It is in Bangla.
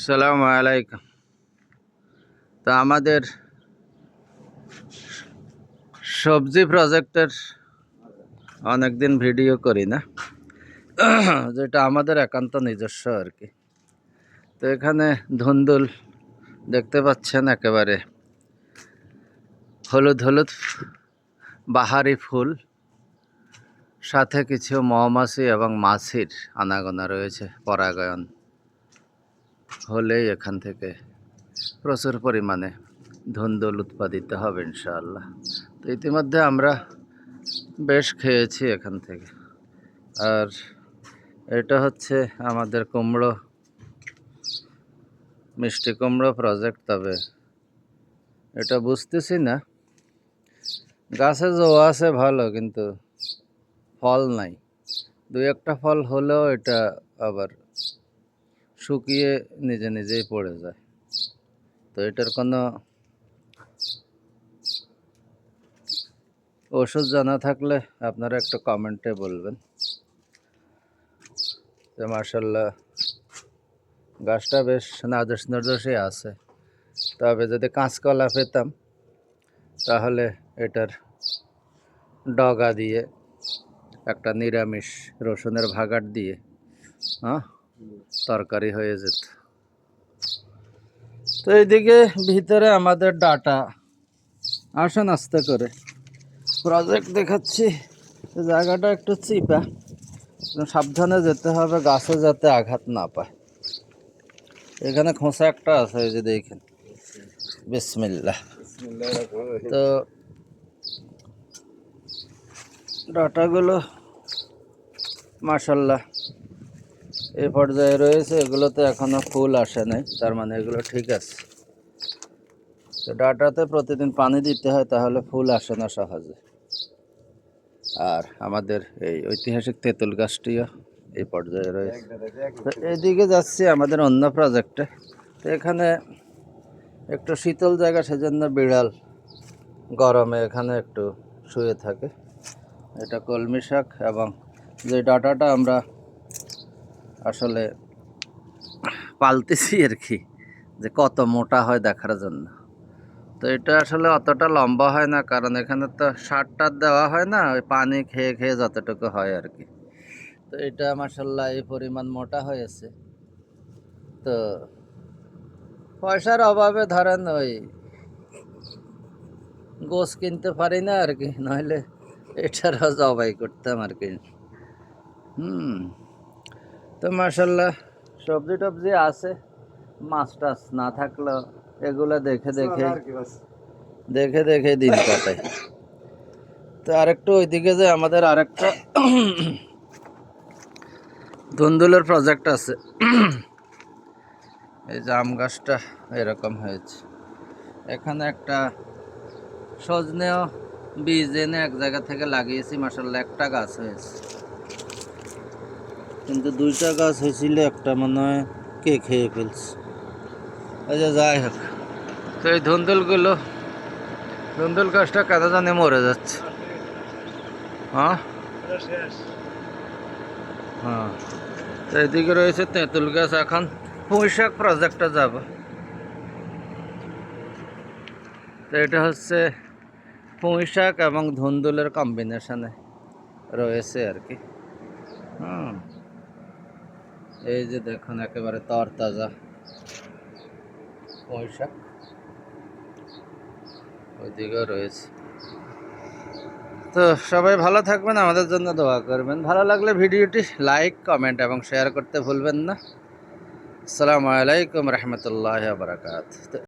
আসসালামু আলাইকুম। তো আমাদের সবজি প্রজেক্টের অনেকদিন ভিডিও করি না, যেটা আমাদের একান্ত নিজস্ব আর কি। তো এখানে ধুন্দুল দেখতে পাচ্ছেন, একেবারে হলুদ হলুদ বাহারি ফুল, সাথে কিছু মৌমাছি এবং মাছির আনাগোনা রয়েছে। পরাগায়ন হলেই এখান থেকে প্রচুর পরিমাণে ধুন্দুল উৎপাদিত হবে ইনশাআল্লাহ। তো ইতিমধ্যে আমরা বেশ খেয়েছি এখান থেকে। আর এটা হচ্ছে আমাদের কুমড়ো, মিষ্টি কুমড়ো প্রজেক্ট। তবে এটা বুঝতেছি না, গাছে জোয়া আছে ভালো, কিন্তু ফল নাই। দুই একটা ফল হলেও এটা আবার শুকিয়ে নিজে নিজেই পড়ে যায়। তো এটার কোনো ওষুধ জানা থাকলে আপনারা একটু কমেন্টে বলবেন। যে মাশাআল্লাহ গাছটা বেশ নাদোষ নদোষই আছে। তবে যদি কাঁচকলা পেতাম তাহলে এটার ডগা দিয়ে একটা নিরামিষ রসুনের ভাগাট দিয়ে তরকারি হয়ে যেত। তো এইদিকে ভিতরে আমাদের ডাটা, আসেন আস্তে করে প্রজেক্ট দেখাচ্ছি। জায়গাটা একটু চিপা, সাবধানে যেতে হবে, গাছে যাতে আঘাত না পায়। এখানে খোঁচা একটা আছে, এই যে দেখেন, বিসমিল্লাহ। তো ডাটাগুলো মাশাআল্লাহ এই পর্যায়ে রয়েছে। এগুলোতে এখনো ফুল আসে নাই, তার মানে এগুলো ঠিক আছে। তো ডাটাতে প্রতিদিন পানি দিতে হয়, তাহলে ফুল আসে না সহজে। আর আমাদের এই ঐতিহাসিক তেঁতুল গাছটিও এই পর্যায়ে রয়েছে। তো এদিকে যাচ্ছি আমাদের অন্য প্রজেক্টে। তো এখানে একটু শীতল জায়গা, সেজন্য বিড়াল গরমে এখানে একটু শুয়ে থাকে। এটা কলমি শাক, এবং যে ডাটাটা আমরা আসলে পালতেছি আর কি, যে কত মোটা হয় দেখার জন্য। তো এটা আসলে অতটা লম্বা হয় না, কারণ এখানে তো সার টার দেওয়া হয় না, ওই পানি খেয়ে খেয়ে যতটুকু হয় আর কি। তো এটা মাশাআল্লাহ এই পরিমাণ মোটা হয়েছে। তো পয়সার অভাবে ধরেন ওই গোছ কিনতে পারি না আর কি, নইলে এটারও জবাই করতাম আর কি। তো মাশাআল্লাহ সবজি টবজি আছে, মাছ টাছ না থাকলেও এগুলো দেখে দেখে দেখে দেখে দিন কাটাই। তো আরেকটু ওইদিকে যে আমাদের আরেকটা ধুন্দুলের প্রজেক্ট আছে। এই যে আম গাছটা এরকম হয়েছে। এখানে একটা সজনেও বীজ এনে এক জায়গা থেকে লাগিয়েছি, মাশাআল্লাহ একটা গাছ হয়েছে। কিন্তু দুইটা গাছ হয়েছিল, একটা মনে হয় কে খেয়ে ফেলছে। এই যে যাই হোক, তো এই ধুন্দুল গাছটা কেন জানি মরে যাচ্ছে। হ্যাঁ হ্যাঁ। তো এদিকে রয়েছে তেঁতুল গাছ। এখন পুঁইশাক প্রজেক্টে যাব। তো এটা হচ্ছে পুঁইশাক এবং ধুন্দুলের কম্বিনেশনে রয়েছে আর কি। এই যে দেখুন, একেবারে তরতাজা পুঁইশাক ওইদিকেও রয়েছে। তো সবাই ভালো থাকবেন, আমাদের জন্য দোয়া করবেন। ভালো লাগলে ভিডিওটি লাইক, কমেন্ট এবং শেয়ার করতে ভুলবেন না। আসসালামু আলাইকুম রহমতুল্লাহ বারাকাতুহু।